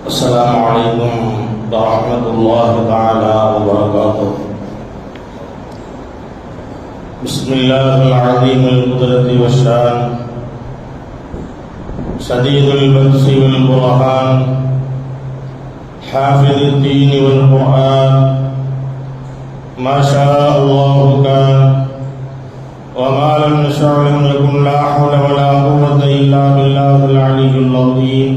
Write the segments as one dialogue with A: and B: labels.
A: السلام عليكم ورحمة الله تعالى وبركاته. بسم الله العظيم القدرة والشان، شديد البأس والبرهان، حافظ الدين والقرآن، ما شاء الله كان، وما لم يشأ لم يكن، لا حول ولا قوة إلا بالله العلي العظيم.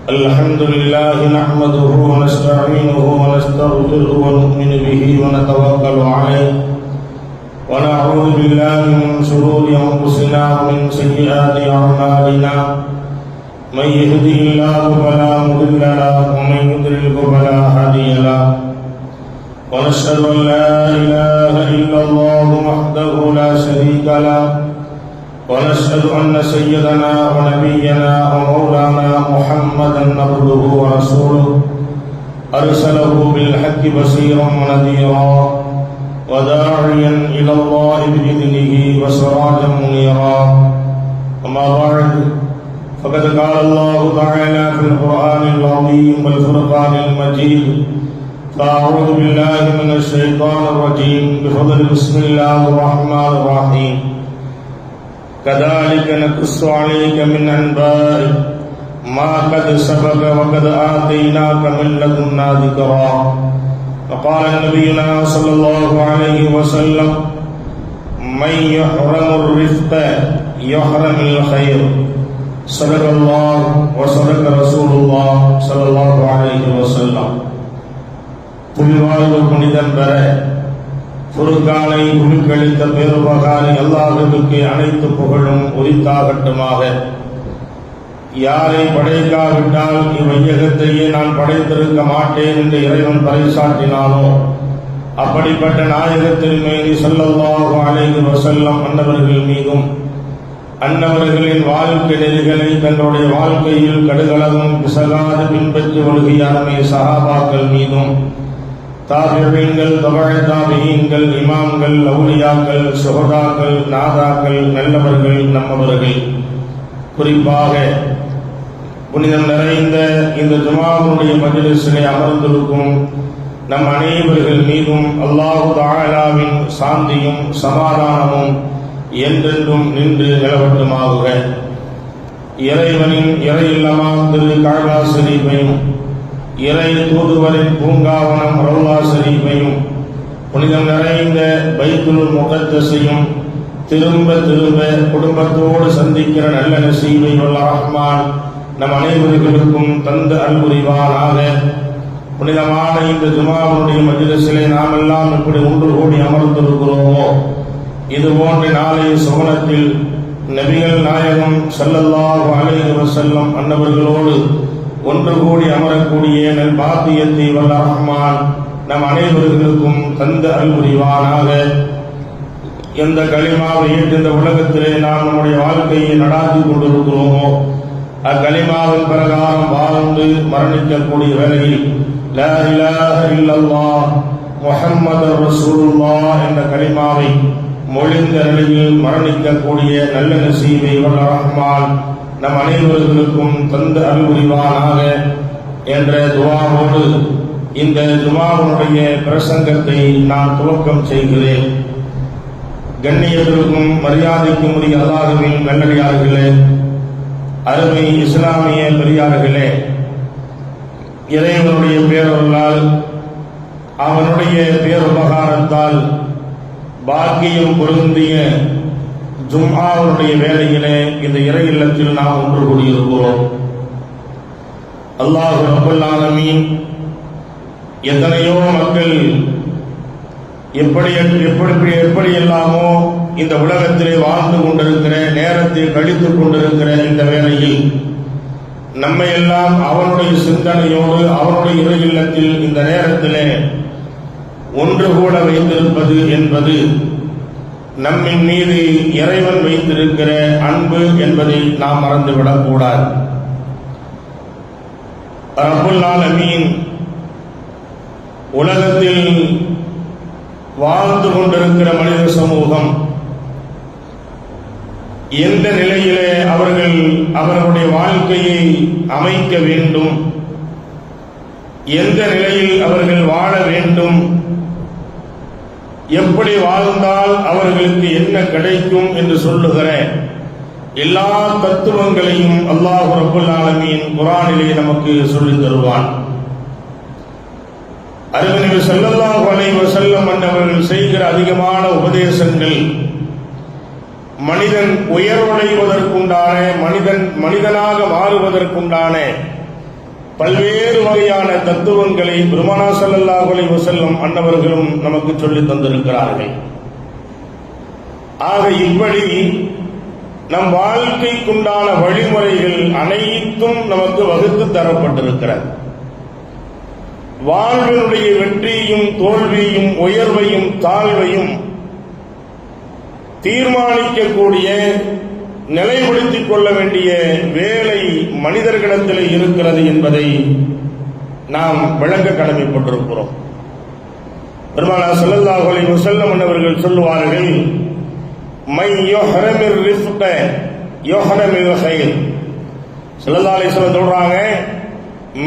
A: الحمد لله نحمده ونستعينه ونستغفره ونؤمن به ونتوكل عليه، ونعوذ بالله من شرور أنفسنا ومن سيئات أعمالنا. من يهده الله فلا مضل له ومن يضلل فلا هادي له، ونشهد أن لا إله إلا الله وحده لا شريك له، ونشهد أن سيدنا ونبينا ومولانا محمدا عبده ورسوله، أرسله بالحق بشيرا ونذيرا وداعيا إلى الله بإذنه وسراجا منيرا. أما بعد، فقد قال الله تعالى في القرآن العظيم والفرقان المجيد: فأعوذ بالله من الشيطان الرجيم بفضل بسم الله الرحمن الرحيم. كذلك نقص عليك من أنباء ما قد سبق وقد آتيناك من لدنا ذكرا. وقال نبينا صلى الله عليه وسلم: من يحرم الرفق يحرم الخير. صدق الله وصدق رسول الله صلى الله عليه وسلم. புவிவாழ்வு புனிதம் பெற குறுக்காலை குழுக்களித்த பேருபகாரி அல்லாஹ்வுக்கு அனைத்து புகழும் உரித்தாகட்டுமாக. யாரை படைக்காவிட்டால் இவ்வையகத்தையே நான் படைத்திருக்க மாட்டேன் என்று இறைவன் பறைசாற்றினானோ அப்படிப்பட்ட நாயகத்தின் மீது ஸல்லல்லாஹு அலைஹி வஸல்லம் அன்னவர்கள் மீதும், அன்னவர்களின் வாழ்க்கை நெறிகளை தங்களுடைய வாழ்க்கையில் கடுகளவும் பிசகாது பின்பற்றி ஒழுகிய அருமை சஹாபாக்கள் மீதும், தாபிஈன்கள், தபஅ தாபிஈன்கள், இமாம்கள், அவுலியாக்கள், சுஹதாக்கள், நாதாக்கள், நல்லவர்கள், நம்மவர்கள், குறிப்பாக புனிதம் நிறைந்த இந்த ஜுமாவுடைய மஜ்லிஸிலே அமர்ந்திருக்கும் நம் அனைவர்கள் மீதும் அல்லாஹ் தஆலாவின் சாந்தியும் சமாதானமும் என்றென்றும் நின்று நிலவட்டுமாக. இறைவனின் இறையில்லமாம் திரு கஅபா ஷரீஃபையும், இறை தூதுவரின் பூங்காவனம் ரௌலா ஷரீஃபையும், புனிதம் நிறைந்த பைத்துல் முகத்தஸையும் திரும்ப திரும்ப குடும்பத்தோடு சந்திக்கிற நல்ல நசீபை வல்ல ரஹ்மான் நம் அனைவர்களுக்கும் தந்து அல்புரிவானாக. புனிதமான இந்த ஜுமாவுடைய மஜ்லிஸிலே நாம் எல்லாம் இப்படி ஒன்று கூடி அமர்ந்திருக்கிறோமோ, இது போன்ற நாளைய சுவனத்தில் நபிகள் நாயகம் ஸல்லல்லாஹு அலைஹி வஸல்லம் அன்னவர்களோடு ஒன்று கூடி அமரக்கூடிய நல் பாக்கியத்தை வல்ல ரஹ்மான் நம் அனைவர்களுக்கும் தந்து அல்புரிவானாக. எந்த கலிமாவை ஏற்று இந்த உலகத்திலே நாம் நம்முடைய வாழ்க்கையை நடாத்தி கொண்டிருக்கிறோமோ, அக்கலிமாவின் பிரகாரம் வாழ்ந்து மரணிக்கக்கூடிய வேளையில் லா இலாஹ இல்லல்லாஹ் முஹம்மதுர் ரசூலுல்லாஹ் என்ற கலிமாவை மொழிந்த நிலையில் மரணிக்கக்கூடிய நல்ல நசீபை வல்ல ரஹ்மான் நம் அனைவர்களுக்கும் தந்து அருள்புரிவானாக என்ற துஆவோடு இந்த ஜுமாவுடைய பிரசங்கத்தை நான் துவக்கம் செய்கிறேன். கண்ணியத்திற்கும் மரியாதைக்கும் உரிய அல்லாஹ்வின் நல்லடியார்களே, அருமை இஸ்லாமிய பெரியார்களே, இறைவனுடைய பேரருளால் அவனுடைய பேருபகாரத்தால் பாக்கியம் பொருந்திய ஜும்ஆவுடைய வேளையிலே இந்த இறை இல்லத்தில் நாம் ஒன்று கூடியிருக்கிறோம். அல்லாஹ் ரப்பல் ஆலமீன் எத்தனையோ மக்கள் எப்படியெல்லாமோ இந்த உலகத்திலே வாழ்ந்து கொண்டிருக்கிற, நேரத்தை கழித்துக் கொண்டிருக்கிற இந்த வேளையில் நம்மை எல்லாம் அவனுடைய சிந்தனையோடு அவனுடைய இறை இல்லத்தில் இந்த நேரத்திலே ஒன்று கூட வைத்திருப்பது என்பது நம்மின் மீது இறைவன் வைத்திருக்கிற அன்பு என்பதை நாம் மறந்துவிடக் கூடாது. ரப்புல் ஆலமீன் உலகத்தில் வாழ்ந்து கொண்டிருக்கிற மனித சமூகம் எந்த நிலையிலே அவர்கள் அவர்களுடைய வாழ்க்கையை அமைக்க வேண்டும், எந்த நிலையில் அவர்கள் வாழ வேண்டும், எப்படி வாழ்ந்தால் அவர்களுக்கு என்ன கிடைக்கும் என்று சொல்லுகிற எல்லா தத்துவங்களையும் அல்லாஹ் ரப்பல் ஆலமீன் குர்ஆனிலே நமக்கு சொல்லித் தருவான். அருமை நபி ஸல்லல்லாஹு அலைஹி வஸல்லம் அவர்கள் செய்கிற அதிகமான உபதேசங்கள் மனிதன் உயர்வடைவதற்குண்டான, மனிதனாக மாறுவதற்குண்டான பல்வேறு வகையான தத்துவங்களை பெருமானார் ஸல்லல்லாஹு அலைஹி வஸல்லம் அன்னவர்களும் நமக்கு சொல்லித் தந்திருக்கிறார்கள். ஆக இப்படி நம் வாழ்க்கைக்குண்டான வழிமுறைகள் அனைத்தும் நமக்கு வகுத்து தரப்பட்டிருக்கிறது. வாழ்வினுடைய வெற்றியும் தோல்வியும் உயர்வையும் தாழ்வையும் தீர்மானிக்கக்கூடிய, நிலைப்படுத்திக் கொள்ள வேண்டிய வேலை மனிதர்களிடத்தில் இருக்கிறது என்பதை நாம் விளங்க கடமைப்பட்டிருக்கிறோம். பெருமானார் ஸல்லல்லாஹு அலைஹி வஸல்லம் அவர்கள் சொல்லுவார்கள், மை யுஹ்ரமிர் ரிஸ்க யுஹ்ரமில் கைர். ஸல்லல்லாஹு அலைஹி வஸல்லம் சொல்றாங்க,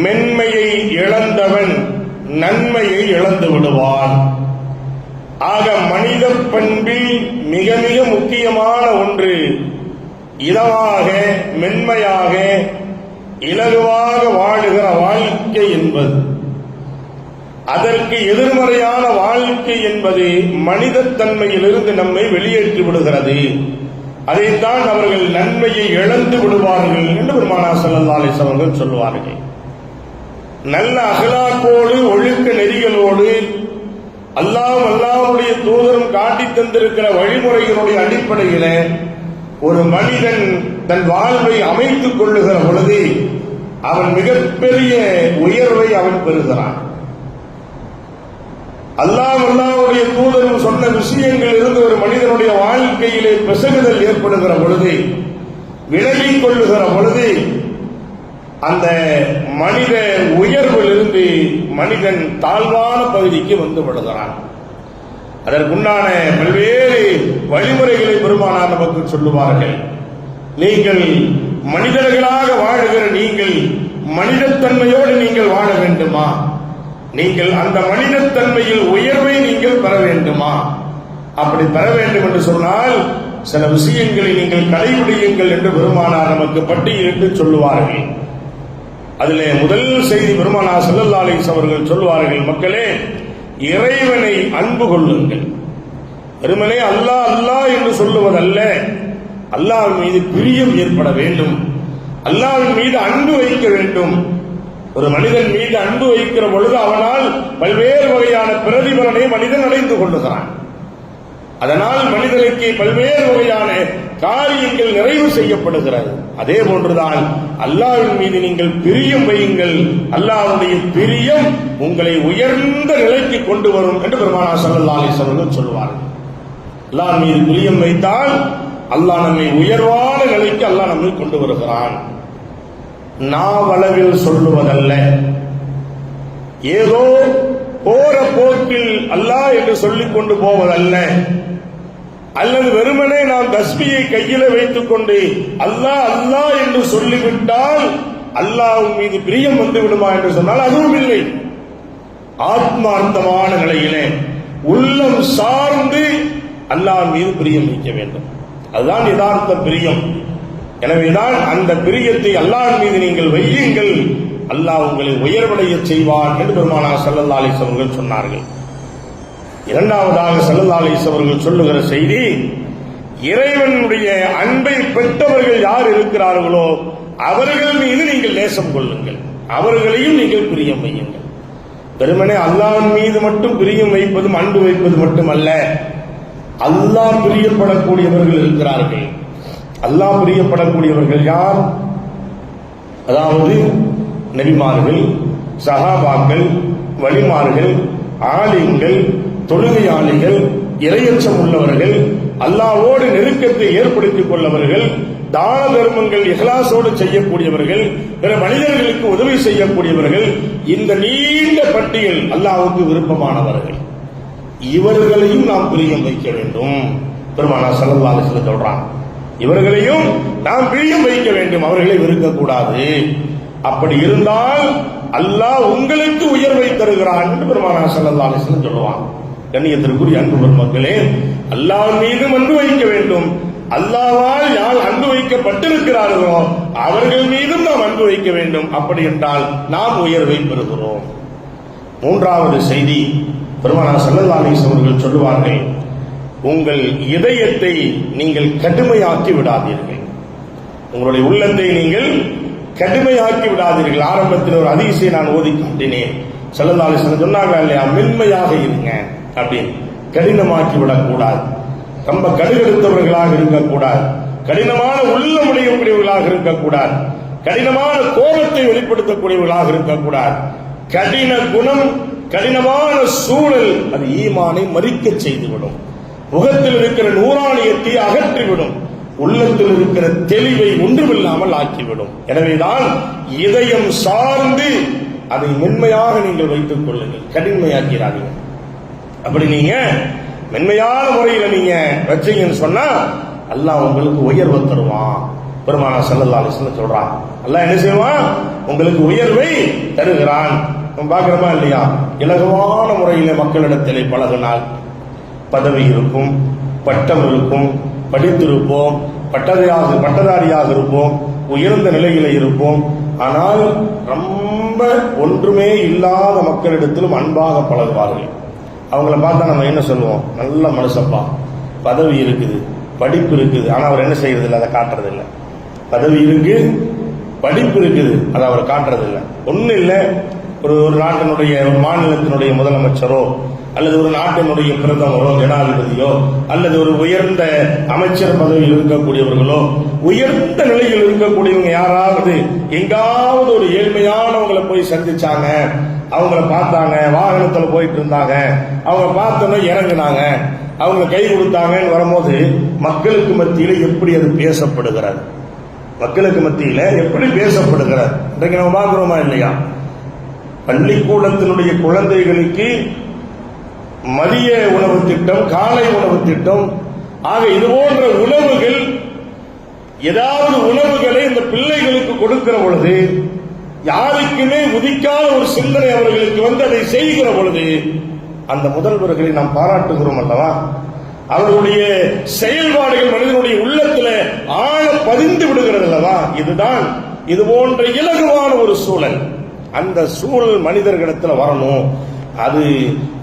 A: மென்மையை இழந்தவன் நன்மையை இழந்து விடுவான். ஆக மனித பண்பில் மிக மிக முக்கியமான ஒன்று இதமாக, மென்மையாக, இலகுவாக வாழுகிற வாழ்க்கை என்பது. அதற்கு எதிர்மறையான வாழ்க்கை என்பது மனிதத்தன்மையிலிருந்து நம்மை வெளியேற்றி விடுகிறது. அதைத்தான் அவர்கள் நன்மையை இழந்து விடுவார்கள் என்று பெருமானார் ஸல்லல்லாஹு அலைஹி வஸல்லம் சொல்வார்கள். நல்ல அகலாக்கோடு ஒழுக்க நெறிகளோடு அல்லாஹ்வுடைய தூதரும் காட்டி தந்திருக்கிற வழிமுறைகளுடைய அடிப்படையில ஒரு மனிதன் தன் வாழ்வை அமைத்துக் கொள்ளுகிற பொழுது அவன் மிகப்பெரிய உயர்வை அவன் பெறுகிறான். அல்லாஹ்வுடைய தூதரும் சொன்ன விஷயங்கள் இருந்து ஒரு மனிதனுடைய வாழ்க்கையிலே பிசகுதல் ஏற்படுகிற பொழுது, விலகிக் கொள்ளுகிற பொழுது, அந்த மனித உயர்விலிருந்து மனிதன் தாழ்வான பகுதிக்கு வந்து விடுகிறான். அதற்குண்டான பல்வேறு வழிமுறைகளை பெருமானார் நமக்கு சொல்லுவார்கள். நீங்கள் மனிதர்களாக வாழுகிற நீங்கள் மனிதத்தன்மையோடு நீங்கள் வாழ வேண்டுமா? நீங்கள் அந்த மனிதத்தன்மையில் உயர்வை நீங்கள் பெற வேண்டுமா? அப்படி பெற வேண்டும் என்று சொன்னால் சில விஷயங்களை நீங்கள் கடைபிடியுங்கள் என்று பெருமானார் நமக்கு பட்டியலிட்டு சொல்லுவார்கள். அதிலே முதல் செய்தி பெருமானார் ஸல்லல்லாஹு அலைஹி வஸல்லம் அவர்கள் சொல்வார்கள், மக்களே, இறைவனை அன்பு கொள்ளுங்கள். வெறுமனே அல்லாஹ் அல்லாஹ் என்று சொல்லுவதல்ல, அல்லாஹ்வின் மீது பிரியம் ஏற்பட வேண்டும், அல்லாஹ்வின் மீது அன்பு வைக்க வேண்டும். ஒரு மனிதன் மீது அன்பு வைக்கிற பொழுது அவனால் பல்வேறு வகையான பிரதிபலனை மனிதன் அடைந்து கொள்ளுகிறான். அதனால் மனிதனுக்கு பல்வேறு வகையான காரியங்கள் நிறைவு செய்யப்படுகிறது. அதே போன்றுதான் அல்லாஹ்வின் மீது நீங்கள் பிரியம் வையுங்கள், அல்லாஹ்வுடைய பிரியம் உங்களை உயர்ந்த நிலைக்கு கொண்டு வரும் என்று பெருமானார் ஸல்லல்லாஹு அலைஹி வஸல்லம் சொல்வார்கள். அல்லாஹ் மீது பிரியம் வைத்தால் அல்லாஹ் நம்மை உயர்வான நிலைக்கு அல்லாஹ் நம்மை கொண்டு வருகிறான். நாவளவில் சொல்லுவதல்ல, ஏதோ போற போக்கில் அல்லாஹ் என்று சொல்லிக் கொண்டு போவதல்ல, அல்லது வெறுமனே நாம் தஸ்பியை கையில வைத்துக் கொண்டு அல்லாஹ் அல்லாஹ் என்று சொல்லிவிட்டால் அல்லாஹ் மீது பிரியம் வந்து விடுமா என்று சொன்னால் அதுவும் இல்லை. ஆத்மார்த்தமான நிலையிலே உள்ளம் சார்ந்து அல்லாஹ் மீது பிரியம் வைக்க வேண்டும். அதுதான் யதார்த்த பிரியம். எனவேதான் அந்த பிரியத்தை அல்லாஹ் மீது நீங்கள் வையுங்கள், அல்லாஹ் உங்களை உயர்வடைய செய்வான் என்று பெருமானார் ஸல்லல்லாஹு அலைஹி வஸல்லம் சொன்னார்கள். இரண்டாவதாக ஸல்லல்லாஹு அலைஹி வஸல்லம் அவர்கள் சொல்லுகிற செய்தி, இறைவனுடைய அன்பை பெற்றவர்கள் யார் இருக்கிறார்களோ அவர்கள் மீது நீங்கள் நேசம் கொள்ளுங்கள், அவர்களையும் நீங்கள் பிரியம் வையுங்கள். வெறுமனே அல்லாஹ்வின் மீது மட்டும் பிரியம் வைப்பதும் அன்பு வைப்பது மட்டுமல்ல, அல்லாஹ் பிரியப்படக்கூடியவர்கள் இருக்கிறார்கள். அல்லாஹ் பிரியப்படக்கூடியவர்கள் யார்? அதாவது நபிமார்கள், சஹாபாக்கள், வலிமார்கள், ஆலிம்கள், தொழுகையாளிகள், இறையச்சம் உள்ளவர்கள், அல்லாஹ்வோடு நெருக்கத்தை ஏற்படுத்திக் கொள்ளவர்கள், தான தர்மங்கள் இஹ்லாஸோடு செய்யக்கூடியவர்கள், பிற மனிதர்களுக்கு உதவி செய்யக்கூடியவர்கள், இந்த நீண்ட பட்டியல் அல்லாஹ்வுக்கு விருப்பமானவர்கள். இவர்களையும் நாம் பிரியம் வைக்க வேண்டும். பெருமானார் ஸல்லல்லாஹு அலைஹி வஸல்லம் சொல்றாங்க. இவர்களையும் நாம் பிரியம் வைக்க வேண்டும், அவர்களை வெறுக்கக்கூடாது. அப்படி இருந்தால் அல்லாஹ் உங்களுக்கு உயர்வை தருகிறான் என்று பெருமானார் ஸல்லல்லாஹு அலைஹி வஸல்லம் சொல்லுவாங்க. கண்ணியத்திற்குரிய அன்பு பெருமக்களே, அல்லாஹ் மீது அன்பு வைக்க வேண்டும். அல்லாஹ்வால் யார் அன்பு வைக்கப்பட்டிருக்கிறார்களோ அவர்கள் மீதும் நாம் அன்பு வைக்க வேண்டும். அப்படி என்றால் நாம் உயர்வை பெறுகிறோம். மூன்றாவது செய்தி, பெருமானார் ஸல்லல்லாஹு அலைஹி வஸல்லம் அவர்கள் சொல்லுவார்கள், உங்கள் இதயத்தை நீங்கள் கடுமையாக்கி விடாதீர்கள். உங்களுடைய உள்ளத்தை நீங்கள் கடுமையாக்கி விடாதீர்கள். ஆரம்பத்தில் ஒரு ஹதீஸை நான் ஓதி காட்டினேன். ஸல்லல்லாஹு அலைஹி வஸல்லம் சொன்னாங்க இல்லையா, மென்மையாக இருங்க அப்படின்னு. கடினமாக்கி விடக்கூடாது, ரொம்ப கடுகெடுத்தவர்களாக இருக்கக்கூடாது, கடினமான உள்ளமுடையக்கூடியவர்களாக இருக்கக்கூடாது, கடினமான கோபத்தை வெளிப்படுத்தக்கூடியவர்களாக இருக்கக்கூடாது. கடின குணம், கடினமான சூழல் அது ஈமானை மறிக்க செய்துவிடும். முகத்தில் இருக்கிற நூறானியத்தை அகற்றிவிடும், உள்ளத்தில் இருக்கிற தெளிவை ஒன்றுமில்லாமல் ஆக்கிவிடும். எனவேதான் இதயம் சார்ந்து அதை மென்மையாக நீங்கள் வைத்துக் கொள்ளுங்கள், கடினமையாக்கிறார்கள். அப்படி நீங்க மென்மையான முறையில நீங்க வச்சீங்கன்னு சொன்னா அல்லாஹ் உங்களுக்கு உயர்வை தருவான். பெருமானார் ஸல்லல்லாஹு அலைஹி வஸல்லம் சொல்றான், அல்லாஹ் என்ன செய்வான், உங்களுக்கு உயர்வை தருகிறான். பார்க்கிறோமா இல்லையா? இலகுவான முறையில மக்களிடத்திலே பழகினால் பதவி இருக்கும், பட்டம் இருக்கும், படித்திருப்போம், பட்டதாரியாக இருப்போம், உயர்ந்த நிலையில இருப்போம். ஆனால் ரொம்ப ஒன்றுமே இல்லாத மக்களிடத்திலும் அன்பாக பழகுவார்கள். அவங்கள பார்த்தா நம்ம என்ன சொல்லுவோம், நல்ல மனுஷப்பா, பதவி இருக்குது, படிப்பு இருக்குது, ஆனா அவர் என்ன செய்யறது இல்லை, அதை காட்டுறது இல்லை. பதவி இருக்கு, படிப்பு இருக்குது, அதை அவர் காட்டுறது இல்லை. ஒன்னும் இல்லை, ஒரு நாட்டினுடைய ஒரு மாநிலத்தினுடைய முதலமைச்சரோ அல்லது ஒரு நாட்டினுடைய பிரதமரோ ஜனாதிபதியோ அல்லது ஒரு உயர்ந்த அமைச்சர் பதவியில் இருக்கக்கூடியவர்களோ உயர்ந்த நிலையில் இருக்கக்கூடியவங்க யாராவது எங்காவது ஒரு ஏழ்மையானவங்களை போய் சந்திச்சாங்க, அவங்கள பார்த்தாங்க, வாகனத்தில் போயிட்டு இருந்தாங்க, அவங்க பார்த்தோன்னா இறங்குனாங்க, அவங்க கை கொடுத்தாங்கன்னு வரும்போது மக்களுக்கு மத்தியில எப்படி அது பேசப்படுகிறது, மக்களுக்கு மத்தியில எப்படி பேசப்படுகிறது இன்றைக்கு நம்ம பார்க்கிறோமா இல்லையா? பள்ளிக்கூடத்தினுடைய குழந்தைகளுக்கு மதிய உணவு திட்டம், காலை உணவு திட்டம், ஆக இது போன்ற உணவுகள், ஏதாவது உணவுகளை இந்த பிள்ளைகளுக்கு கொடுக்கிற பொழுது யாருக்குமே உதிக்காத ஒரு சிந்தனை அவர்களுக்கு வந்து அதை செய்கிற பொழுது அந்த முதல்வர்களை நாம் பாராட்டுகிறோம் அல்லவா? அவர்களுடைய செயல்பாடுகள் மனிதனுடைய உள்ளத்தில் ஆழ பதிந்து விடுகிறது அல்லவா? இதுதான் இது போன்ற இலகுவான ஒரு சூழல். அந்த சூழல் மனிதர்களிடத்தில் வரணும். அது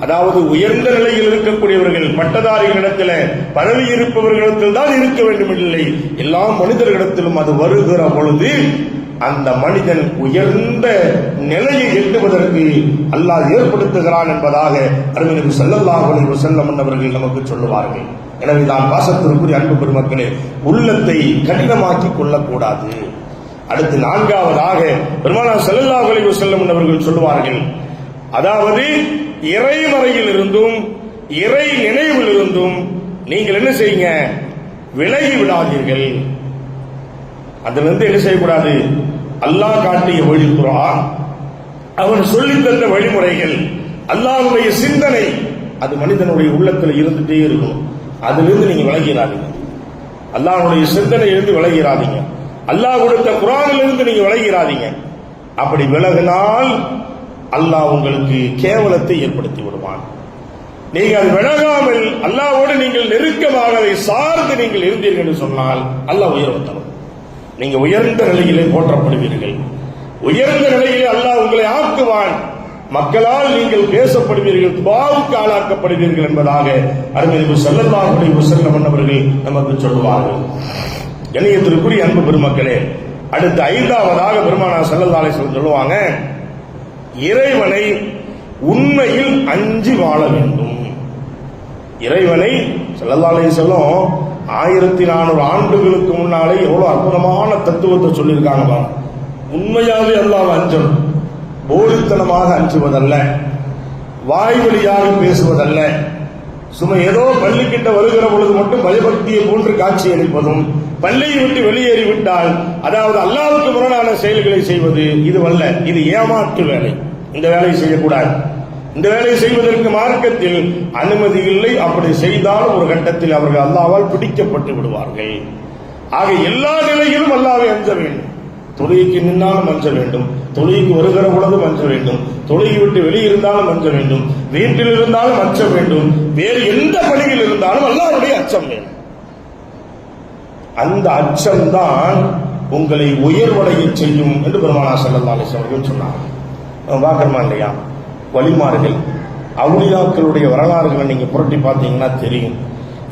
A: அதாவது உயர்ந்த நிலையில் இருக்கக்கூடியவர்கள், பட்டதாரிகளிடத்தில், பதவி இருப்பவர்களிடத்தில் தான் இருக்க வேண்டும் இல்லை, எல்லா மனிதர்களிடத்திலும் அது வருகிற பொழுது அந்த மனிதன் உயர்ந்த நிலையை எட்டுவதற்கு அல்லாஹ் ஏற்படுத்துகிறான் என்பதாக அருமை நபி ஸல்லல்லாஹு அலைஹி வஸல்லம் அவர்கள் நமக்கு சொல்லுவார்கள். எனவே நான் பாசத்திற்குரிய அன்பு பெருமக்களே, உள்ளத்தை கடினமாக்கி கொள்ளக்கூடாது. அடுத்து நான்காவதாக பெருமானார் ஸல்லல்லாஹு அலைஹி வஸல்லம் அவர்கள் சொல்லுவார்கள், அதாவது இறைமறையில் இருந்தும் இறை நினைவில் இருந்தும் நீங்கள் என்ன செய்யுங்க, விலகி விடாதீர்கள். அதிலிருந்து என்ன செய்யக்கூடாது, அல்லாஹ் காட்டிய வழி குர்ஆன், அவன் சொல்லித் தந்த வழிமுறைகள், அல்லாஹ்வுடைய சிந்தனை அது மனிதனுடைய உள்ளத்தில் இருந்துட்டே இருக்கும். அதிலிருந்து நீங்க விலகிறாதீங்க, அல்லாஹ்வுடைய சிந்தனை இருந்து விலகிறாதீங்க, அல்லாஹ் கொடுத்த குர்ஆனிலிருந்து நீங்க விலகிறாதீங்க. அப்படி விலகினால் அல்லாஹ் உங்களுக்கு கேவலத்தை ஏற்படுத்தி விடுவான். நீங்கள் விலகாமல் அல்லாஹ்வோடு நீங்கள் நெருக்கமாக அதை சார்ந்து நீங்கள் இருந்தீர்கள் என்று சொன்னால் அல்லாஹ் உயர்வு தரும். நீங்க உயர்ந்த நிலையிலே போற்றப்படுவீர்கள், உயர்ந்த நிலையிலே அல்லாஹ் உங்களை ஆக்குவான், மக்களால் நீங்கள் பேசப்படுவீர்கள், துஆவுக்கு ஆளாக்கப்படுவீர்கள் என்பதாக அருமை நபி ஸல்லல்லாஹு அலைஹி வஸல்லம் அவர்கள் நமக்கு சொல்லுவார்கள். கண்ணியத்திற்குரிய அன்பு பெருமக்களே, அடுத்து ஐந்தாவதாக பெருமானார் ஸல்லல்லாஹு அலைஹி வஸல்லம் சொல்லுவாங்க, இறைவனை உண்மையில் அஞ்சி வாழ வேண்டும். இறைவனை ஸல்லல்லாஹு அலைஹி வஸல்லம் 1400 ஆண்டுகளுக்கு முன்னாலே எவ்வளவு அற்புதமான தத்துவத்தை சொல்லியிருக்காங்க. உண்மையாவே அல்லாஹ்வை அஞ்சணும், போலித்தனமாக அஞ்சுவதல்ல, வாய் வழியாக பேசுவதல்ல, சும்மா ஏதோ பள்ளிக்கிட்ட வருகிற பொழுது மட்டும் பயபக்தியை போன்று காட்சி அளிப்பதும், பள்ளியை விட்டு வெளியேறிவிட்டால் அதாவது அல்லாஹ்வுக்கு முரணான செயல்களை செய்வது, இதுவல்ல, இது ஏமாற்று வேலை. இந்த வேலையை செய்யக்கூடாது. இந்த வேலையை செய்வதற்கு மார்க்கத்தில் அனுமதி இல்லை. அப்படி செய்தால் ஒரு கட்டத்தில் அவர்கள் அல்லாஹ்வால் பிடிக்கப்பட்டு விடுவார்கள். ஆக எல்லா நிலையிலும் அல்லாஹ்வை அஞ்ச வேண்டும். தொழுகைக்கு நின்னாலும் அஞ்ச வேண்டும், தொழுகைக்கு வருகிற பொழுதும் அஞ்ச வேண்டும், தொழுகை விட்டு வெளியிருந்தாலும் அஞ்ச வேண்டும், வீட்டில் இருந்தாலும் அச்ச வேண்டும், வேறு எந்த பணியில் இருந்தாலும் அல்லாஹ்வுடைய அச்சம் வேண்டும். அந்த அச்சம்தான் உங்களை உயர்வடைய செய்யும் என்று பெருமானார் ஸல்லல்லாஹு அலைஹி வஸல்லம் அவர்கள் சொன்னார். பார்க்கணுமா இல்லையா? வலிமார்கள் அவுலியாக்களுடைய வரலாறுகளை நீங்க புரட்டி பார்த்தீங்கன்னா தெரியும்.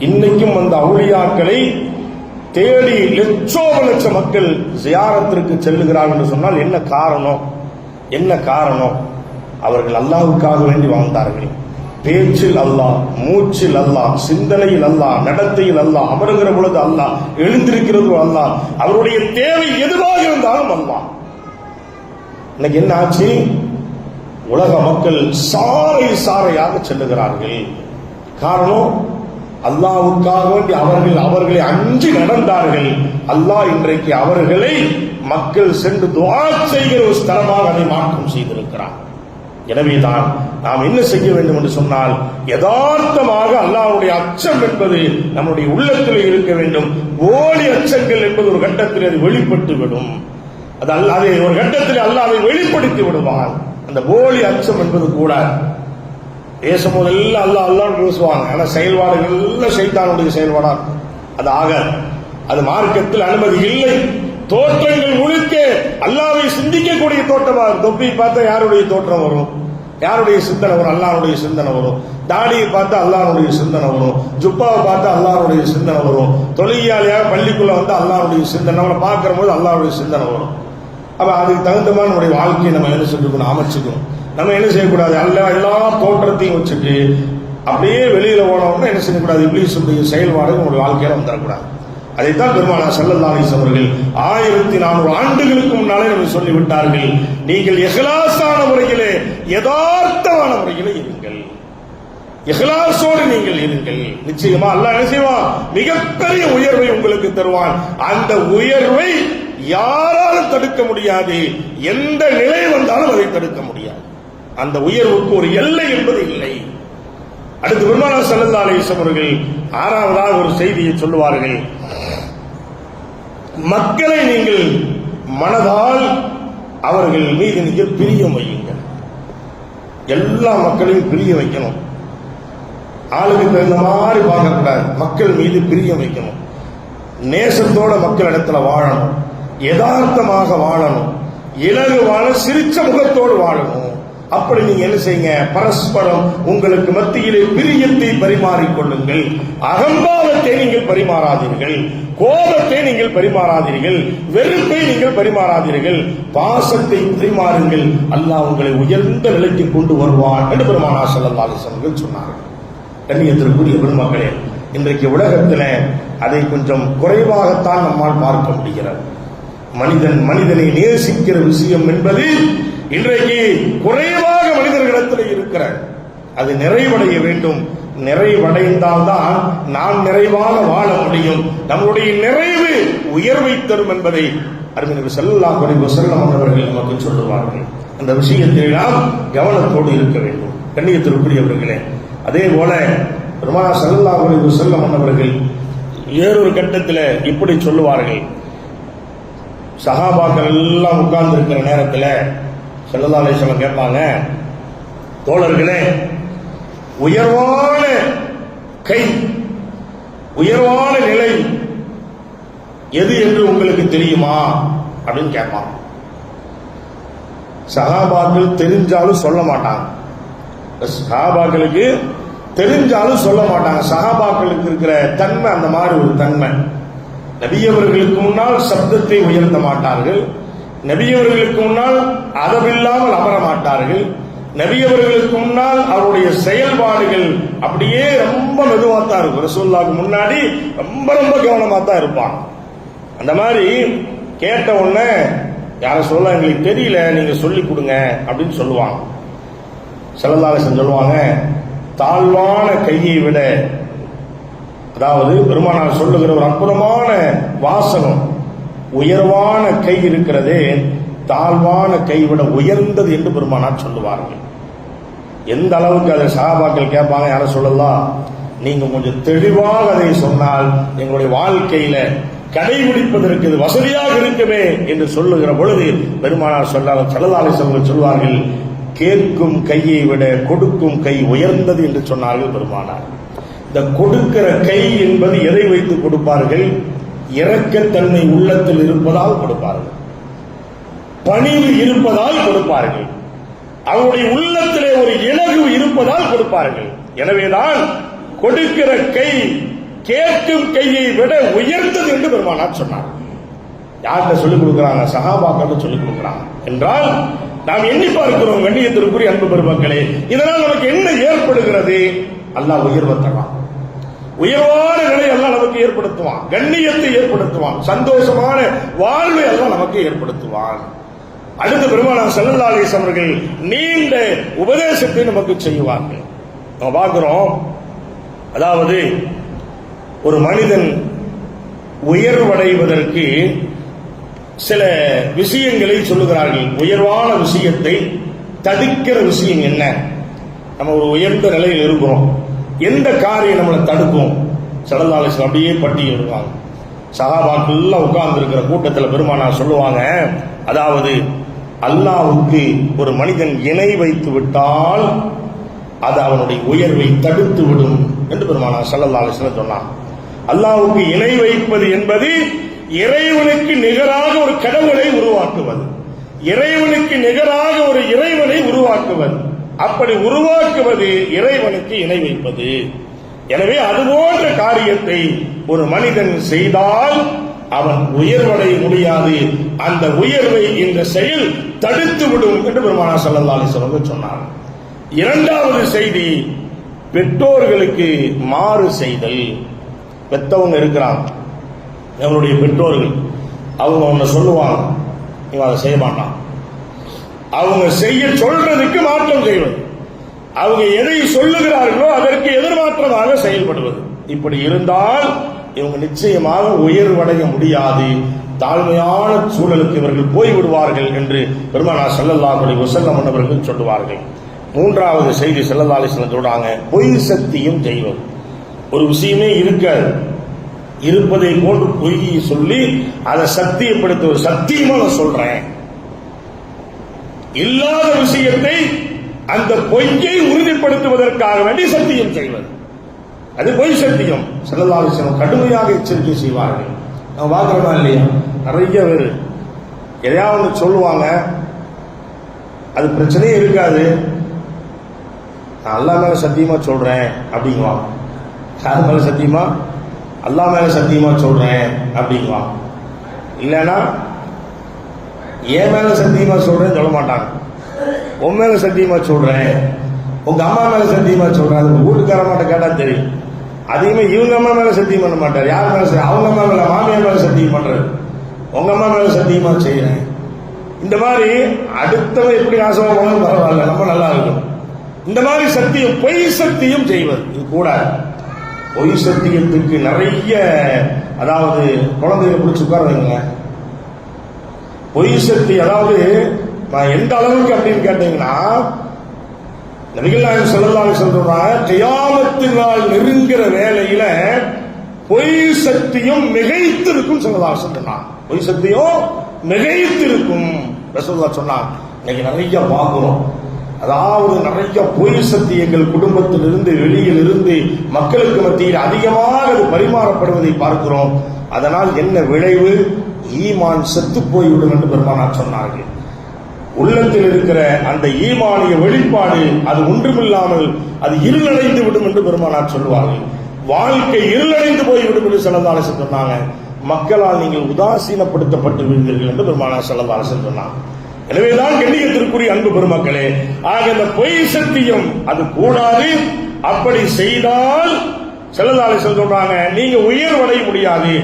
A: இன்னைக்கும் அந்த அவுலியாக்களை தேடி லட்ச மக்கள் ஜியாரத்திற்கு செல்லுகிறார்கள் என்று சொன்னால் என்ன காரணம்? என்ன காரணம்? அவர்கள் அல்லாஹ்வுக்காக வேண்டி வாழ்ந்தார்கள். பேச்சில் அல்லாஹ், மூச்சில் அல்லாஹ், சிந்தனையில் அல்லாஹ், நடத்தையில் அல்லாஹ், அமருகிற பொழுது அல்லாஹ், எழுந்திருக்கிறது அல்லாஹ், அவருடைய தேவை எதுவாக இருந்தாலும் அல்லாஹ். இன்னைக்கு என்ன ஆச்சு? உலக மக்கள் சாறை சாறையாக செல்லுகிறார்கள். காரணம், அல்லாஹ்வுக்காக வேண்டி அவர்களை அஞ்சி நடந்தார்கள். அல்லாஹ் இன்றைக்கு அவர்களை மக்கள் சென்று துஆ செய்கிற ஒரு ஸ்தலமாக அதை மாற்றம் செய்திருக்கிறார். எனவேதான் நாம் என்ன செய்ய வேண்டும் என்று சொன்னால், யதார்த்தமாக அல்லாஹ்வுடைய அச்சம் என்பது நம்முடைய உள்ளத்தில் இருக்க வேண்டும். போலி அச்சங்கள் என்பது ஒரு கட்டத்தில் அது வெளிப்பட்டு விடும். அதை ஒரு கட்டத்தில் அல்லாஹ் அதை வெளிப்படுத்தி விடுவான். அந்த போலி அச்சம் என்பது கூட பேசும்போது எல்லாம் அல்லாஹ் அல்லாஹ்னு பேசுவாங்க. ஆனா செயல்பாடுகள் எல்லாம் ஷைத்தானுடைய செயல்பாடா இருக்கும். அது ஆகாது. அது மார்க்கத்தில் அனுமதி இல்லை. தோற்றங்கள் முழுக்க அல்லாஹ்வை சிந்திக்கக்கூடிய தோற்றமா. தொப்பி பார்த்தா யாருடைய தோற்றம் வரும்? யாருடைய சிந்தனை வரும்? அல்லாஹ்வுடைய சிந்தனை வரும். தாடியை பார்த்தா அல்லாஹ்வுடைய சிந்தனை வரும். ஜுப்பாவை பார்த்தா அல்லாஹ்வுடைய சிந்தனை வரும். தொழுகையாளியாக பள்ளிக்குள்ள வந்து அல்லாஹ்வுடைய சிந்தனை, நம்மளை பார்க்கிற போது அல்லாஹ்வுடைய சிந்தனை வரும். அப்ப அதுக்கு தகுந்த மாதிரி நம்முடைய வாழ்க்கையை நம்ம என்ன செஞ்சுக்கணும்? அமைச்சுக்கணும். நம்ம என்ன செய்யக்கூடாது? எல்லா தோற்றத்தையும் வச்சுட்டு அப்படியே வெளியில போனோம்னா என்ன செய்யக்கூடாது? இப்லீஸுடைய செயல்பாடு நம்முடைய வாழ்க்கையில வந்துடக்கூடாது. அதைத்தான் பெருமானார் ஸல்லல்லாஹு அலைஹி வஸல்லம் அவர்கள் 1400 ஆண்டுகளுக்கு முன்னாலே நம்ம சொல்லிவிட்டார்கள். நீங்கள் இஹ்லாஸான முறையிலே, யதார்த்தமான முறையிலே இருங்கள். இஹ்லாஸோடு நீங்கள் இருங்கள். நிச்சயமா அல்லாஹ் என்ன செய்வான்? மிகப்பெரிய உயர்வை உங்களுக்கு தருவான். அந்த உயர்வை யாராலும் தடுக்க முடியாது. எந்த நிலை வந்தாலும் அதை தடுக்க முடியாது. அந்த உயர்வுக்கு ஒரு எல்லை என்பது இல்லை. அடுத்து பெருமானார் ஸல்லல்லாஹு அலைஹி வஸல்லம் அவர்கள் 6வதாக ஒரு செய்தியை சொல்லுவார்கள். மக்களை நீங்கள் மனதால் அவர்கள் மீது நீங்கள் பிரியம் வையுங்கள். எல்லா மக்களையும் பிரிய வைக்கணும். ஆளுக்கு தகுந்த மாதிரி பார்க்கக்கூடாது. மக்கள் மீது பிரியம் வைக்கணும். நேசத்தோட மக்கள் இடத்துல வாழணும். யதார்த்தமாக வாழணும். இலகுவான சிரிச்ச முகத்தோடு வாழணும். அப்படி நீங்க என்ன செய்யுங்க? பரஸ்பரம் உங்களுக்கு மத்தியிலே பிரியத்தை பரிமாறிக்கொள்ளுங்கள். அகம்பாவத்தை நீங்கள் பரிமாறாதீர்கள். கோபத்தை நீங்கள் பரிமாறாதீர்கள். வெறுப்பை நீங்கள் பரிமாறாதீர்கள். பாசத்தை பரிமாறுங்கள். அல்லாஹ் உங்களை உயர்ந்த நிலைக்கு கொண்டு வருவான் என்று பெருமானார் ஸல்லல்லாஹு அலைஹி வஸல்லம் சொன்னார்கள். கண்ணியத்திற்குரிய பெருமக்களே, இன்றைக்கு உலகத்தில் அதை கொஞ்சம் குறைவாகத்தான் நம்மால் பார்க்க முடிகிறது. மனிதனை நேசிக்கிற விஷயம் என்பது இன்றைக்கு குறைவாக மனிதர்களிடத்தில் இருக்கிறது. அது நிறைவடைய வேண்டும். நிறைவடைந்தால்தான் நாம் நிறைவாக வாழ முடியும். நம்முடைய நிறைவு உயர்வை தரும் என்பதை அருமை நபி ஸல்லல்லாஹு அலைஹி வஸல்லம் அவர்கள் நமக்கு சொல்லுவார்கள். அந்த விஷயத்தில் நாம் கவனத்தோடு இருக்க வேண்டும். கண்ணியத்திற்குரியவர்களே, அதே போல பெருமானார் ஸல்லல்லாஹு அலைஹி வஸல்லம் அவர்கள் வேறொரு கட்டத்தில் இப்படி சொல்லுவார்கள். சஹாபாக்கள் எல்லாம் உட்கார்ந்து இருக்கிற நேரத்தில் ஸல்லல்லாஹு அலைஹி வஸல்லம் கேட்பாங்க, தோழர்களே, உயர்வான கை, உயர்வான நிலை எது என்று உங்களுக்கு தெரியுமா அப்படின்னு கேட்பாங்க. சஹாபாக்கள் தெரிஞ்சாலும் சொல்ல மாட்டாங்க. சஹாபாக்களுக்கு தெரிஞ்சாலும் சொல்ல மாட்டாங்க. சஹாபாக்களுக்கு இருக்கிற தன்மை அந்த மாதிரி ஒரு தன்மை. நபியவர்களுக்கு முன்னால் சப்தத்தை உயர்த்த மாட்டார்கள். நபியவர்களுக்கு முன்னால் அதவில்லாமல் அமர மாட்டார்கள். நபியவர்களுக்கு முன்னால் அவருடைய செயல்பாடுகள் அப்படியே ரொம்ப மெதுவாக தான் இருக்கும். ரசூலுல்லாஹ்க்கு முன்னாடி ரொம்ப ரொம்ப கவனமாக தான் இருப்பான். அந்த மாதிரி கேட்ட உடனே யார சொல்ல எங்களுக்கு தெரியல, நீங்க சொல்லி கொடுங்க அப்படின்னு சொல்லுவாங்க. ஸல்லல்லாஹு அலைஹி வஸல்லம் சொல்லுவாங்க, தாழ்வான கையை விட, அதாவது பெருமானார் சொல்லுகிற ஒரு அற்புதமான வாசகம், உயர்வான கை இருக்கிறதே தாழ்வான கை விட உயர்ந்தது என்று பெருமானார் சொல்லுவார்கள். எந்த அளவுக்கு அதை சஹாபாக்கள் கேட்பாங்க, யார சொல்லலாம், நீங்க கொஞ்சம் தெளிவாக அதை சொன்னால் எங்களுடைய வாழ்க்கையில கடைபிடிப்பதற்கு இது வசதியாக இருக்குமே என்று சொல்லுகிற பொழுது பெருமானார் ஸல்லல்லாஹு அலைஹி வஸல்லம் சொல்வார்கள், கேட்கும் கையை விட கொடுக்கும் கை உயர்ந்தது என்று சொன்னார்கள் பெருமானார். இந்த கொடுக்கிற கை என்பது எதை வைத்து கொடுப்பார்கள்? இரக்கத்தன்மை உள்ளத்தில் இருப்பதால் கொடுப்பார்கள், பணிவு இருப்பதால் கொடுப்பார்கள், அவருடைய உள்ளத்திலே ஒரு இலகு இருப்பதால் கொடுப்பார்கள். எனவேதான் கொடுக்கிற கை கேட்கும் கையை விட உயர்ந்தது என்று பெருமானார் சொன்னார். யார்கிட்ட சொல்லிக் கொடுக்கிறாங்க? சஹாபாக்கள் சொல்லிக் கொடுக்கிறாங்க என்றால் நாம் எண்ணி பார்க்கிறோம். கண்ணியத்திற்குரிய அன்பு பெருமக்களே, இதனால் நமக்கு என்ன ஏற்படுகிறது? அல்லாஹ் உயர்வை தரான், உயர்வான நிலை எல்லாம் நமக்கு ஏற்படுத்துவான், கண்ணியத்தை ஏற்படுத்துவான், சந்தோஷமான வாழ்வை எல்லாம் நமக்கு ஏற்படுத்துவான். அடுத்து பெருமானார் ஸல்லல்லாஹு அலைஹி வஸல்லம் அவர்கள் நீண்ட உபதேசத்தை நமக்கு செய்வார்கள். நம்ம பார்க்கிறோம், அதாவது ஒரு மனிதன் உயர்வடைவதற்கு சில விஷயங்களை சொல்லுகிறார்கள். உயர்வான விஷயத்தை தடுக்கிற விஷயம் என்ன? நம்ம ஒரு உயர்ந்த நிலையில் இருக்கிறோம், எந்த காரியம் நம்மளை தடுக்கும்? ஸல்லல்லாஹு அலைஹி வஸல்லம் அப்படியே பட்டியல் இருக்காங்க. சஹாபாக்கள் எல்லாம் உட்கார்ந்து இருக்கிற கூட்டத்தில் பெருமானார் சொல்லுவாங்க, அதாவது அல்லாஹ்வுக்கு ஒரு மனிதன் இணை வைத்து விட்டால் அது அவனுடைய உயர்வை தடுத்து விடும் என்று பெருமானார் ஸல்லல்லாஹு அலைஹி வஸல்லம் சொன்னார். அல்லாஹ்வுக்கு இணை வைப்பது என்பது இறைவனுக்கு நிகராக ஒரு கடவுளை உருவாக்குவது, இறைவனுக்கு நிகராக ஒரு இறைவனை உருவாக்குவது, அப்படி உருவாக்குவது இறைவனுக்கு இணை வைப்பது. எனவே அதுபோன்ற காரியத்தை ஒரு மனிதன் செய்தால் அவன் உயர்வடைய முடியாது, அந்த உயர்வை இந்த செயல் தடுத்து விடும் என்று பெருமானார் ஸல்லல்லாஹு அலைஹி வஸல்லம் சொன்னார். இரண்டாவது செய்தி, பெற்றோர்களுக்கு மாறு செய்தல். பெற்றவங்க இருக்கிறாங்க, அவனுடைய பெற்றோர்கள், அவங்க ஒன்னு சொல்லுவாங்க, இவன் அதை செய்ய மாட்டான், அவங்க செய்ய சொல்றதுக்கு மாற்றம் செய்வது, அவங்க எதை சொல்லுகிறார்களோ அதற்கு எதிர்மாற்றமாக செயல்படுவது. இப்படி இருந்தால் இவங்க நிச்சயமாக உயர்வடைய முடியாது, தாழ்மையான சூழலுக்கு இவர்கள் போய்விடுவார்கள் என்று பெருமானார் ஸல்லல்லாஹு அலைஹி வஸல்லம் அவர்கள் சொல்லுவார்கள். மூன்றாவது செய்தி ஸல்லல்லாஹு அலைஹி வஸல்லம் சொல்றாங்க, பொய் சத்தியம் செய்வது. ஒரு விஷயமே இருக்காது, இருப்பதை போன்று பொய் சொல்லி அதை சத்தியப்படுத்த, சத்தியமா நான் சொல்றேன், இல்லாத விஷயத்தை அந்த பொய்யை உறுதிப்படுத்துவதற்காக வேண்டி சத்தியம் செய்வது, அது பொய் சத்தியம். ஸல்லல்லாஹு அலைஹி வஸல்லம் கடுமையாக எச்சரிக்கை செய்வார்கள். நான் பார்க்கிறோமா இல்லையா? நிறைய பேர் எதையாவது சொல்லுவாங்க, அது பிரச்சனையே இருக்காது, நான் அல்லாஹ் மேல சத்தியமா சொல்றேன் அப்படிங்குவாங்க. யார் மேல சத்தியமா? அல்லாஹ் மேல சத்தியமா சொல்றேன் அப்படிங்குவாங்க. இல்லைன்னா என் மேல சத்தியமா சொல்றேன்னு சொல்ல மாட்டாங்க, உன் மேல சத்தியமா சொல்றேன், உங்க அம்மா மேல சத்தியமா சொல்றேன். அது வீட்டுக்கார மாட்ட கேட்டா தெரியும். அதிகமா இவங்க அம்மா மேல சத்தியம் பண்ண மாட்டார், யார் மேல? அவங்க அம்மா மேல, மாமியார் மேல சத்தியம் பண்றாரு, உங்க அம்மா மேல சத்தியமா செய்யறேன். இந்த மாதிரி அடுத்தவன் எப்படி ஆசைமா போனாலும் பரவாயில்ல, நம்ம நல்லா இருக்கும். இந்த மாதிரி சத்தியம், பொய் சத்தியம் செய்வது இது கூட. பொய் சத்தியத்துக்கு நிறைய, அதாவது குழந்தைகளை பிடிச்சி உட்கார வைங்க. பொய் சத்தியம் அதாவது எந்த அளவுக்கு அப்படின்னு கேட்டீங்கன்னா, நபிகள் நாயகம் ஸல்லல்லாஹு அலைஹி வஸல்லம் சொல்றாங்க, கியாமத்து நாள் நெருங்கிற வேளையில பொய் சத்தியம் மிகைத்திருக்கும் ஸல்லல்லாஹு அலைஹி வஸல்லம். பொய் சத்தியம் மிகைத்திருக்கும் ரசூலுல்லாஹ் சொன்னாங்க. இன்னைக்கு நிறைய பார்க்கிறோம், அதாவது நிறைய பொய் சத்தியங்கள் குடும்பத்திலிருந்து வெளியில் இருந்து மக்களுக்கு மத்தியில் அதிகமாக அது பரிமாறப்படுவதை பார்க்கிறோம். அதனால் என்ன விளைவு? ஈமான் செத்து போய்விடும் என்று பெருமானார் சொன்னார்கள். உள்ளத்தில் இருக்கிற அந்த ஈமானிய வெளிப்பாடு அது ஒன்றுமில்லாமல் அது இருளடைந்து விடும் என்று பெருமானார் சொல்வார்கள். வாழ்க்கை இருளடைந்து போய்விடும் என்று ஸல்லல்லாஹு அலைஹி வஸல்லம் சொன்னாங்க. மக்களால் நீங்கள் உதாசீனப்படுத்தப்பட்டு விடுவீர்கள் என்று பெருமானார் ஸல்லல்லாஹு அலைஹி வஸல்லம் சொன்னாங்க. எனவேதான் கண்ணியத்திற்குரிய அன்பு பெருமக்களே, ஆக இந்த பொய் சத்தியம் அது கூடாது. அப்படி செய்தால் ஸல்லல்லாஹு அலைஹி வஸல்லம் சொல்றாங்க, நீங்க உயர்வடைய முடியாது,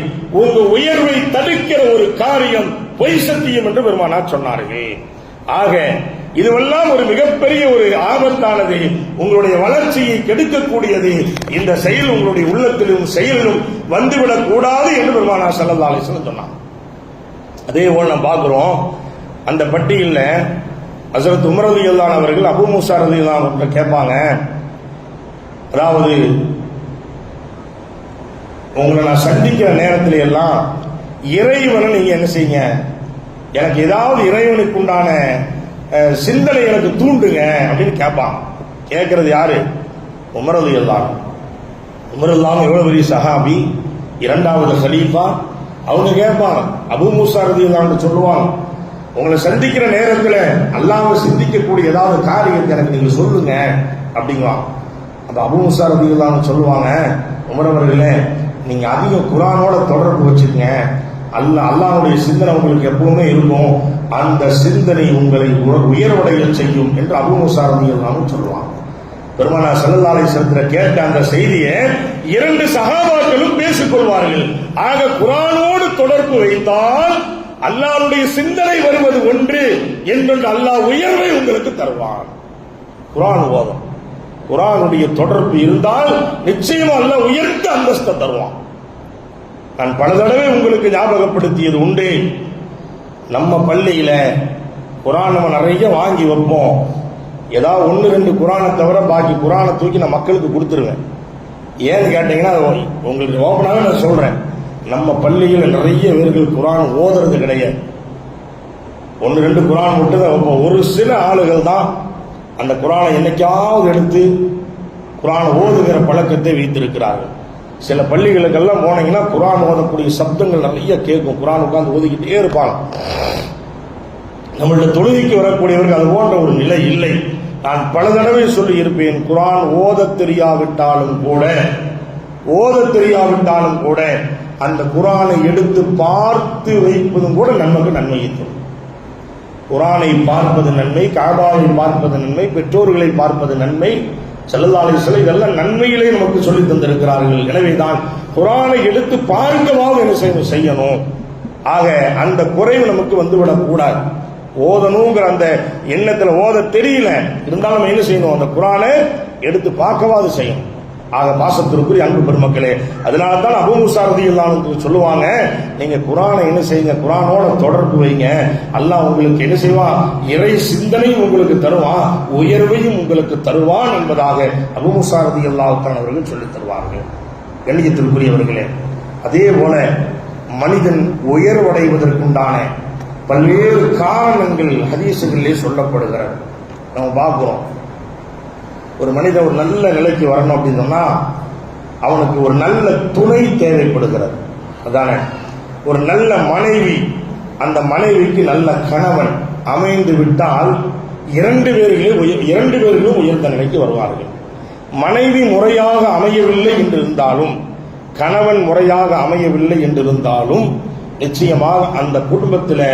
A: உங்க உயர்வை தடுக்கிற ஒரு காரியம் பொய் சத்தியம் என்று பெருமானார் சொன்னார்கள். ஆக இதுவெல்லாம் ஒரு மிகப்பெரிய ஒரு ஆபத்தானது, உங்களுடைய வளர்ச்சியை கெடுக்கக்கூடியது. இந்த செயல் உங்களுடைய உள்ளத்திலும் செயலிலும் வந்துவிடக் கூடாது என்று பெருமானார் ஸல்லல்லாஹு அலைஹி வஸல்லம் சொன்னாங்க. அதே போல நம்ம பார்க்கிறோம், அந்த பட்டியலில் ஹஸரத் உமர் ரலியல்லாஹு அன்ஹு அவர்கள் அபூ மூஸா ரலியல்லாஹு அன்ஹு கேட்பாங்க, அதாவது உங்களை நான் சந்திக்கிற நேரத்தில எல்லாம் இறைவனை நீங்க என்ன செய்யுங்க, எனக்கு ஏதாவது இறைவனுக்கு உண்டான சிந்தனை எனக்கு தூண்டுங்க அப்படின்னு கேட்பான். கேட்கறது யாரு? உமர் ரலியல்லாஹு அன்ஹு. உமர் ரலியல்லாஹு அன்ஹு எவ்வளவு பெரிய சஹாபி, இரண்டாவது கலீஃபா. அவங்க கேட்பாங்க, அபூ மூஸா ரலியல்லாஹு அன்ஹு சொல்லுவாங்க, உங்களை சந்திக்கிற நேரத்தில் அல்லாஹ்வை சிந்திக்கக்கூடிய ஏதாவது காரியத்தை எனக்கு நீங்க சொல்லுங்க அப்படிங்குவாங்க. அந்த அபூ மூஸா ரலியல்லாஹு அன்ஹு சொல்லுவாங்க, உமர் அவர்களே நீங்க அதிக குர்ஆனோட தொடர்பு வச்சுக்கங்க, அல்லாஹ்வுடைய சிந்தனை உங்களுக்கு எப்பவுமே இருக்கும், அந்த சிந்தனை உங்களை உயர்வடைய செய்யும் என்று அபூ மூஸா ரலியல்லாஹு அன்ஹு சொல்லுவாங்க. பெருமானார் ஸல்லல்லாஹு அலைஹி வஸல்லம் கேட்ட அந்த செய்தியை இரண்டு சஹாபாக்களும் பேசிக் கொள்வார்கள். ஆக குர்ஆனோடு தொடர்பு வைத்தால் அல்லாஹ்வுடைய சிந்தனை வருவது ஒன்று, என்றொன்று அல்லாஹ் உயர்வை உங்களுக்கு தருவான். குர்ஆன் ஓதும், குர்ஆனுடைய தொடர்பு இருந்தால் நிச்சயமா அல்லாஹ் உயர்ந்த அந்தஸ்தை தருவான். நான் பல தடவை உங்களுக்கு ஞாபகப்படுத்தியது உண்டு, நம்ம பள்ளியில குர்ஆன் நம்ம நிறைய வாங்கி வைப்போம், ஏதாவது ஒன்று ரெண்டு குர்ஆனை தவிர பாக்கி குர்ஆனை தூக்கி நான் மக்களுக்கு கொடுத்துருவேன். ஏன்னு கேட்டீங்கன்னா உங்களுக்கு ஓப்பனாகவே நான் சொல்றேன், நம்ம பள்ளியில் நிறைய பேர்கள் குர்ஆன் ஓதுறது கிடையாது. ஒன்று ரெண்டு குர்ஆன் மட்டும் தான் வைப்போம். ஒரு சில ஆளுகள் தான் அந்த குர்ஆனை என்னைக்காவது எடுத்து குர்ஆன் ஓதுகிற பழக்கத்தை வைத்திருக்கிறார்கள். சில பள்ளிகளுக்கெல்லாம் போனீங்கன்னா குர்ஆன் ஓதக்கூடிய சப்தங்கள் நிறைய கேட்கும், குர்ஆன் உட்கார்ந்து ஓதிக்கிட்டே இருப்பாங்க. நம்மளுடைய தொழுகைக்கு வரக்கூடியவர்கள் அது போன்ற ஒரு நிலை இல்லை. நான் பல தடவை சொல்லி இருப்பேன், குர்ஆன் ஓதத் தெரியாவிட்டாலும் கூட அந்த குர்ஆனை எடுத்து பார்த்து வைப்பதும் கூட நமக்கு நன்மையை தரும். குர்ஆனை பார்ப்பது நன்மை, கஅபாவை பார்ப்பது நன்மை, பெற்றோர்களை பார்ப்பது நன்மை. ஸல்லல்லாஹு அலைஹி வஸல்லம் இதெல்லாம் நன்மையிலே நமக்கு சொல்லி தந்திருக்கிறார்கள். எனவேதான் குர்ஆனை எடுத்து பார்க்கவாவது என்ன செய்யணும். ஆக அந்த குறைவு நமக்கு வந்துவிடக் கூடாது. ஓதணுங்கிற அந்த எண்ணத்தில் ஓத தெரியல இருந்தாலும் என்ன செய்யணும், அந்த குர்ஆனை எடுத்து பார்க்கவாது செய்யணும். ஆக பாசத்திற்குரிய அன்பு பெருமக்களே, அதனால தான் அபூ மூஸா ரலியல்லாஹு அன்ஹு சொல்லுவாங்க, நீங்க குர்ஆனை என்ன செய்யுங்க, குர்ஆனோட தொடர்பு வைங்க, அல்லாஹ் உங்களுக்கு என்ன செய்வான், இறை சிந்தனையும் உங்களுக்கு தருவான், உயர்வையும் உங்களுக்கு தருவான் என்பதாக அபூ மூஸா ரலியல்லாஹு அன்ஹு அவர்கள் சொல்லித் தருவார்கள். கண்ணியத்திற்குரியவர்களே, அதே போல மனிதன் உயர்வடைவதற்குண்டான பல்வேறு காரணங்கள் ஹதீஸுகளிலே சொல்லப்படுகிறது. நம்ம பார்க்கிறோம், ஒரு மனிதன் ஒரு நல்ல நிலைக்கு வரணும் அப்படின்னு சொன்னா அவனுக்கு ஒரு நல்ல துணை தேவைப்படுகிறது. அதானே, ஒரு நல்ல மனைவி, அந்த மனைவிக்கு நல்ல கணவன் அமைந்து விட்டால் இரண்டு பேர்களும் உயர்ந்த நிலைக்கு வருவார்கள். மனைவி முறையாக அமையவில்லை என்றிருந்தாலும், கணவன் முறையாக அமையவில்லை என்றிருந்தாலும் நிச்சயமாக அந்த குடும்பத்தில்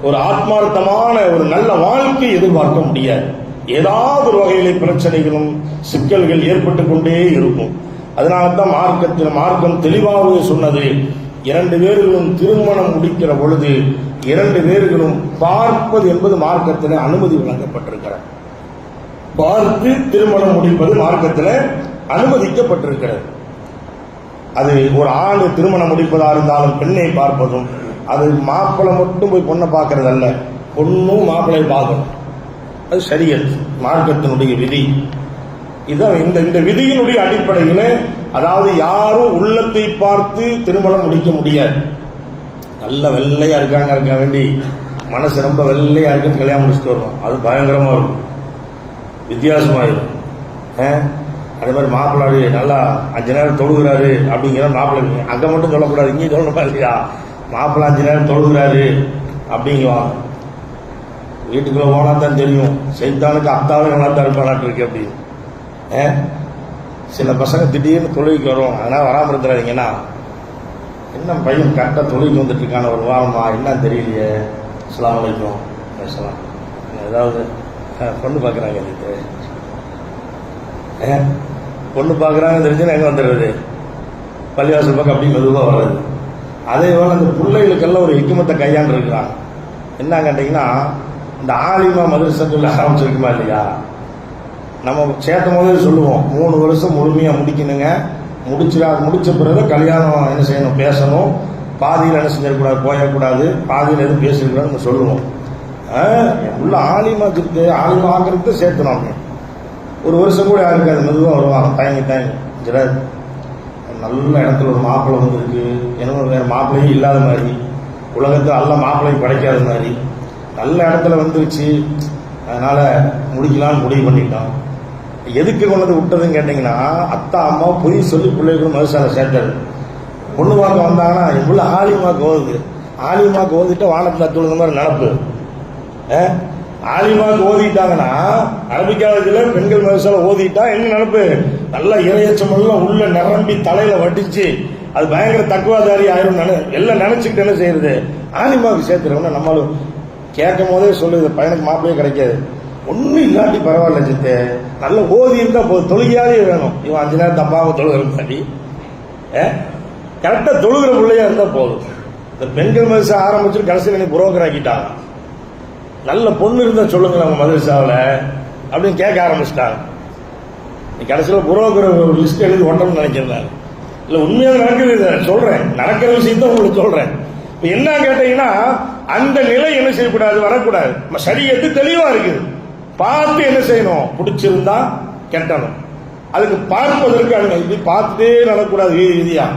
A: ஒரு ஆத்மார்த்தமான ஒரு நல்ல வாழ்க்கை எதிர்பார்க்க முடியாது. ஏதாவது ஒரு வகையிலே பிரச்சனைகளும் சிக்கல்கள் ஏற்பட்டு கொண்டே இருக்கும். அதனால தான் மார்க்கம் தெளிவாகவே சொன்னது, இரண்டு பேர்களும் திருமணம் முடிக்கிற பொழுது இரண்டு பேர்களும் பார்ப்பது என்பது மார்க்கத்தில் அனுமதி வழங்கப்பட்டிருக்கிறது. பார்த்து திருமணம் முடிப்பது மார்க்கத்தில் அனுமதிக்கப்பட்டிருக்கிறது. அது ஒரு ஆண் திருமணம் முடிப்பதா இருந்தாலும் பெண்ணை பார்ப்பதும், அது மாப்பிள்ளை மட்டும் போய் பொண்ணை பார்க்கறது அல்ல, பொண்ணும் மாப்பிள்ளை பார்க்கணும். அது ஷரியத், மார்க்கத்தினுடைய விதி. இதான் இந்த விதியினுடைய அடிப்படையில், அதாவது யாரும் உள்ளத்தை பார்த்து திருமணம் முடிக்க முடியாது. நல்ல வெள்ளையா இருக்க வேண்டி மனசு ரொம்ப வெள்ளையா இருக்குன்னு கல்யாணம் முடிச்சுட்டு வரணும், அது பயங்கரமா இருக்கும், வித்தியாசமா இருக்கும். அதே மாதிரி மாப்பிள்ளாரு நல்லா 5 நேரம் தொழுகிறாரு அப்படிங்கிற மாப்பிள்ளை அங்கே மட்டும் சொல்லக்கூடாது, இங்கேயும் சொல்லணுமா இல்லையா? மாப்பிள்ளை 5 நேரம் தொழுகிறாரு அப்படிங்குவாங்க. வீட்டுக்குள்ள போனா தான் தெரியும், செய்தானுக்கு அத்தாவே நல்லா தான் இருப்பானாட்டு இருக்கு அப்படின்னு. சில பசங்க திடீர்னு தொழுகைக்கு வரும், அதனால் வராமல் இருந்துடாதீங்கன்னா, என்ன பையன் கரெக்டாக தொழுகைக்கு வந்துட்டு இருக்கான ஒரு வாரமா என்ன தெரியலையே, அஸ்ஸலாமு அலைக்கும் பேசலாம், ஏதாவது பொண்ணு பார்க்குறாங்க, பொண்ணு பார்க்குறாங்க தெரிஞ்சுன்னா எங்கே வந்துடுறது, பள்ளிவாசல் பக்கம் அப்படி மெதுவாக வர்றது. அதே போல் அந்த பிள்ளைகளுக்கெல்லாம் ஒரு ஹிக்மத்தை கையாண்டு இருக்கிறாங்க. என்ன கேட்டிங்கன்னா, இந்த ஆலிமா மதரசத்துல ஆரம்பிச்சிருக்குமா இல்லையா, நம்ம சேர்த்தும் போதே சொல்லுவோம் 3 வருஷம் முழுமையாக முடிக்கணுங்க, முடிச்ச பிறகு கல்யாணம் என்ன செய்யணும், பேசணும், பாதியில் என்ன செஞ்சிடக்கூடாது, போயிடக்கூடாது, பாதியில் எதுவும் பேசிடக்கூடாதுன்னு சொல்லுவோம். உள்ள ஆலிமா இருக்கு, ஆலிமா ஆக்கிறதுக்கு சேர்த்துனோம். 1 வருஷம் கூட யாருக்கு அது மெதுவாக வருவாங்க, தயங்கி நல்ல இடத்துல ஒரு மாப்பிள்ளை வந்துருக்கு, என்னமோ வேறு மாப்பிள்ளையும் இல்லாத மாதிரி உலகத்தில் அல்ல மாப்பிள்ளை படைக்காத மாதிரி நல்ல இடத்துல வந்துருச்சு, அதனால முடிக்கலான்னு முடிவு பண்ணிட்டோம். எதுக்கு கொண்டது விட்டதுன்னு கேட்டீங்கன்னா, அத்தா அம்மா பொய் சொல்லி பிள்ளைகளும் மதுசாலை சேர்த்தது. பொண்ணு பார்க்க வந்தாங்கன்னா என் பிள்ளை ஆலிமாக்கு ஓதுது, ஆலிமாக்கு ஓதிட்டு வானத்தில் அத்துழுந்த மாதிரி நினப்பு. ஆலிமாக்கு ஓதிட்டாங்கன்னா அரபிக்காலத்தில் பெண்கள் மதுசாலை ஓதிட்டா என்ன நினப்பு? நல்லா இறையச்சமெல்லாம் உள்ள நிரம்பி தலையில வட்டிச்சு அது பயங்கர தக்குவாதாரி ஆயிரும். எல்லாம் நினைச்சுக்கிட்டு என்ன செய்யறது, ஆலிமாவுக்கு சேர்த்துருவோம்னா நம்மளும் கேட்கும் போதே சொல்லுது, பையனுக்கு மாப்பிளையே கிடைக்காது. ஒன்றும் இல்லாட்டி பரவாயில்ல சித்தே, நல்ல ஓதி இருந்தா போதும், தொழுகையாவே வேணும். இவன் 5 நேரம் தப்பாக தொழுகிற முன்னாடி கரெக்டாக தொழுகிற பிள்ளையா இருந்தா போதும். இந்த பெண்கள் மதரசா ஆரம்பிச்சு கடைசியில் நீ புரோக்கர் ஆக்கிட்டாங்க. நல்ல பொண்ணு இருந்தா சொல்லுங்க நம்ம மதரசாவில் அப்படின்னு கேட்க ஆரம்பிச்சிட்டாங்க. நீ கடைசியில் புரோக்கர் ஒரு லிஸ்ட் எழுதி ஒட்டணும்னு நினைக்கிறேன். இல்லை உண்மையாக நடக்குது, சொல்றேன், நடக்கிற விஷயத்த உங்களுக்கு சொல்றேன். என்ன கேட்டீங்கன்னா, அந்த நிலை என்ன செய்யக்கூடாது, வரக்கூடாது. சரியத்து தெளிவா இருக்குது, பார்த்து என்ன செய்யணும், பிடிச்சிருந்தா கெட்டணும். அதுக்கு பார்ப்பதற்கு இப்படி பார்த்துட்டே நடக்கூடாது. வீதி வீதியா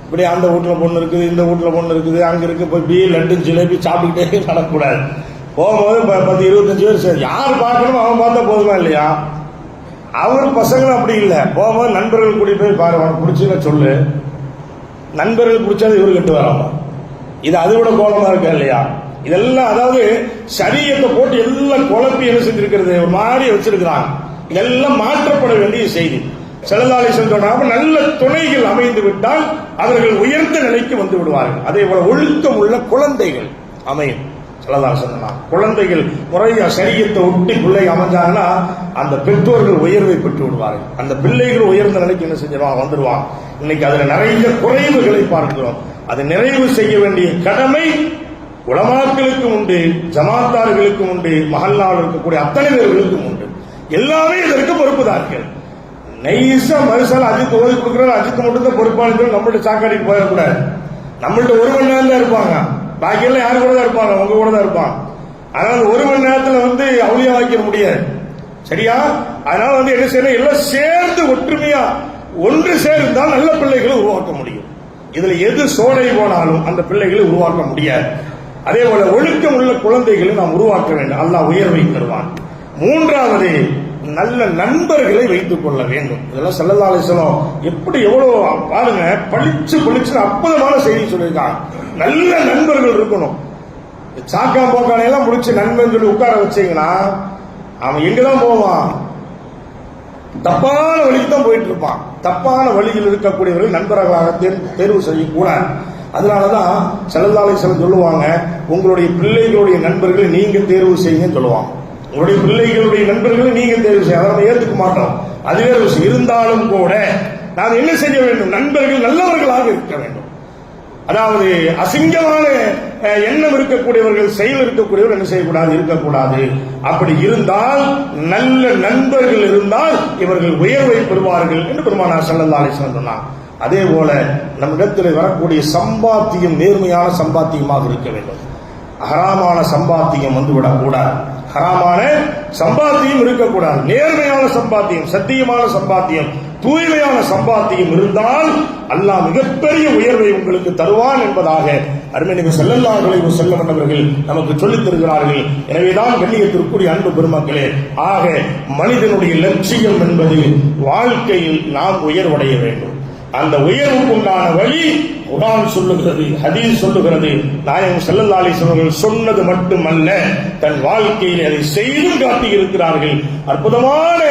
A: இப்படி அந்த வீட்டுல பொண்ணு இருக்குது, இந்த வீட்டுல பொண்ணு இருக்குது, அங்க இருக்கு, போய் பீ லட்டு ஜிலேபி சாப்பிட்டுக்கிட்டே நடக்கூடாது. போகும்போது 10-25 பேர் சரி, யார் பார்க்கணும் அவன் பார்த்தா போதுமா இல்லையா? அவர் பசங்களும் அப்படி இல்லை. போகும்போது நண்பர்கள் கூடி போய் பாரு, உனக்கு பிடிச்சுன்னு சொல்லு. நண்பர்கள் பிடிச்சாது இவரு கட்டு வராமா? இது அதை விட கோலமா இருக்கா இல்லையா? இதெல்லாம் அதாவது சரியத்தை போட்டு எல்லாம் குழப்பி என்ன செஞ்சிருக்கிறது, ஒரு மாதிரி வச்சிருக்கிறாங்க. இதெல்லாம் மாற்றப்பட வேண்டிய செய்தி. ஸல்லல்லாஹு அலைஹி வஸல்லம் சொன்னாங்க, நல்ல துணைகள் அமைந்து விட்டால் அவர்கள் உயர்ந்த நிலைக்கு வந்து விடுவார்கள். அதே போல ஒழுக்கம் உள்ள குழந்தைகள் அமையும். ஸல்லல்லாஹு அலைஹி வஸல்லம் குழந்தைகள் முறையா சரியத்தை ஒட்டி பிள்ளை அமைஞ்சாங்கன்னா அந்த பெற்றோர்கள் உயர்வை பெற்று விடுவார்கள். அந்த பிள்ளைகள் உயர்ந்த நிலைக்கு என்ன செஞ்சிருவாங்க, வந்துடுவாங்க. இன்னைக்கு அதுல நிறைய குறைவுகளை பார்க்கிறோம். அதை நிறைவு செய்ய வேண்டிய கடமை உலமாக்களுக்கும் உண்டு, ஜமாத்தார்களுக்கும் உண்டு, மஹல்லாவில் இருக்கக்கூடிய அத்தனை பேர்களுக்கும் உண்டு. எல்லாமே இதற்கு பொறுப்புதார்கள். நைசா மறுசால அஜித் ஓதி கொடுக்கிறார், அஜித் மட்டும் தான் பொறுப்பாளர்கள். நம்மள்ட்ட சாக்காடிக்கு போயிடக்கூடாது. நம்மள்ட்ட 1 மணி நேரம் தான் இருப்பாங்க, பாக்கியெல்லாம் யாரு கூட தான் இருப்பாங்க, உங்க கூட தான் இருப்பாங்க. அதனால 1 மணி நேரத்துல அவுளியா வைக்க முடியாது, சரியா? அதனால என்ன செய்யணும், எல்லாம் சேர்ந்து ஒற்றுமையா ஒன்று சேர்ந்தால் நல்ல பிள்ளைகளை உருவாக்க முடியும். இதுல எது சோடை போனாலும் அந்த பிள்ளைகளை உருவாக்க முடியாது. அதே போல ஒழுக்கம் உள்ள குழந்தைகளை நாம் உருவாக்க வேண்டும். அல்லாஹ் உயர்வை தருவான். 3வது, நல்ல நண்பர்களை வைத்துக் கொள்ள வேண்டும். இதெல்லாம் ஸல்லல்லாஹு அலைஹி வஸல்லம் எப்படி எவ்வளவு பாருங்க, பளிச்சு அற்புதமான செய்தி சொல்லியிருக்காங்க. நல்ல நண்பர்கள் இருக்கணும். சாக்கா போக்கான எல்லாம் முடிச்சு நண்பன் சொல்லி உட்கார வச்சீங்கன்னா அவன் எங்கதான் போவான், தப்பான வழிக்கு தான் போயிட்டு இருப்பான். தப்பான வழியில் இருக்கக்கூடியவர்கள் நண்பர்களாக தேர்வு செய்யக்கூடாது. அதனாலதான் ஸல்லல்லாஹு அலைஹி வஸல்லம் சொல்லுவாங்க, உங்களுடைய பிள்ளைகளுடைய நண்பர்களை நீங்க தேர்வு செய்யுங்கன்னு சொல்லுவாங்க. உங்களுடைய பிள்ளைகளுடைய நண்பர்களை நீங்க தேர்வு செய்ய, அதை நம்ம ஏற்றுக்க மாட்டோம், அதுவே விஷயம். இருந்தாலும் கூட நாம் என்ன செய்ய வேண்டும், நண்பர்கள் நல்லவர்களாக இருக்க வேண்டும். அதாவது அசிங்கமான எண்ணம் இருக்கக்கூடியவர்கள், செயல் இருக்கக்கூடியவர்கள் என்ன செய்யக்கூடாது, இருக்கக்கூடாது. அப்படி இருந்தால் நல்ல நண்பர்கள் இருந்தால் இவர்கள் உயர்வை பெறுவார்கள் என்று பெருமானார் ஸல்லல்லாஹு அலைஹி வஸல்லம் சொன்னார். அதே போல நம்மிடத்தில் வரக்கூடிய சம்பாத்தியம் நேர்மையான சம்பாத்தியமாக இருக்க வேண்டும். ஹராமான சம்பாத்தியம் வந்துவிடக்கூடாது. ஹராமான சம்பாத்தியம் இருக்கக்கூடாது. நேர்மையான சம்பாத்தியம், சத்தியமான சம்பாத்தியம், தூய்மையான சம்பாத்தியம் இருந்தால் அல்லாஹ் மிகப்பெரிய உயர்வை உங்களுக்கு தருவான் என்பதாக அருமை நபி ஸல்லல்லாஹு அலைஹி வஸல்லம் அவர்கள் நமக்கு சொல்லித் தருகிறார்கள். எனவேதான் கண்ணியத்திற்குரிய அன்பு பெருமக்களே, ஆக மனிதனுடைய லட்சியம் என்பது வாழ்க்கையில் நாம் உயர்வடைய வேண்டும். அந்த உயர்வுக்கு உண்டான வழி குர்ஆன் சொல்லுகிறது, ஹதீஸ் சொல்லுகிறது. நாயகம் ஸல்லல்லாஹு அலைஹி வஸல்லம் சொன்னது மட்டுமல்ல, தன் வாழ்க்கையில் அதை செய்தும் காட்டி இருக்கிறார்கள். அற்புதமான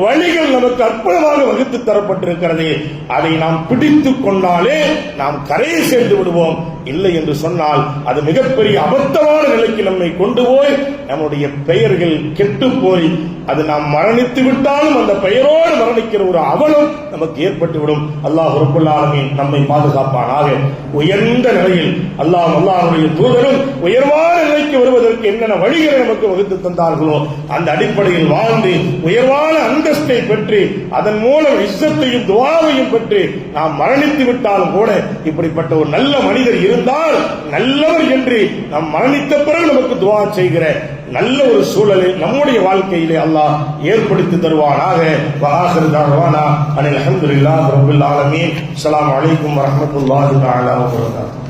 A: வழிகள் நமக்கு அற்புதமாக வகுத்து தரப்பட்டிருக்கிறது. அதை நாம் பிடித்துக் கொண்டாலே நாம் கரையை சேர்ந்து விடுவோம். இல்லை என்று சொன்னால் அது மிகப்பெரிய அபத்தமான நிலைக்கு நம்மை கொண்டு போய் நம்முடைய பெயர்கள் கெட்டு போய் அது நாம் மரணித்து விட்டாலும் அந்த பெயரோடு மரணிக்கிற ஒரு அவலம் நமக்கு ஏற்பட்டுவிடும். அல்லாஹ் ரப்பல் ஆலமீன் நம்மை பாதுகாப்பானாக. உயர்ந்த நிலையில் அல்லாஹ்வுடைய தூதரும் உயர்வான நிலைக்கு வருவதற்கு என்னென்ன வழிகளை நமக்கு வகுத்து தந்தார்களோ அந்த அடிப்படையில் வாழ்ந்து உயர்வான அந்தஸ்தை பெற்று அதன் மூலம் இஸ்ஸத்தையும் துஆவையும் பெற்று நாம் மரணித்து விட்டாலும் கூட இப்படிப்பட்ட ஒரு நல்ல மனிதர் இருந்தால் நல்லவர் என்று நாம் மரணித்த பிறகு நமக்கு துஆ செய்கிற நல்ல ஒரு சூழலை நம்முடைய வாழ்க்கையிலே அல்லாஹ் ஏற்படுத்தி தருவானாக. வஆகிரு தஅவானா அனில் ஹம்துலில்லாஹி ரப்பில் ஆலமீன். அஸ்ஸலாமு அலைக்கும் வரஹ்மத்துல்லாஹி தஆலா வபரகாத்துஹு.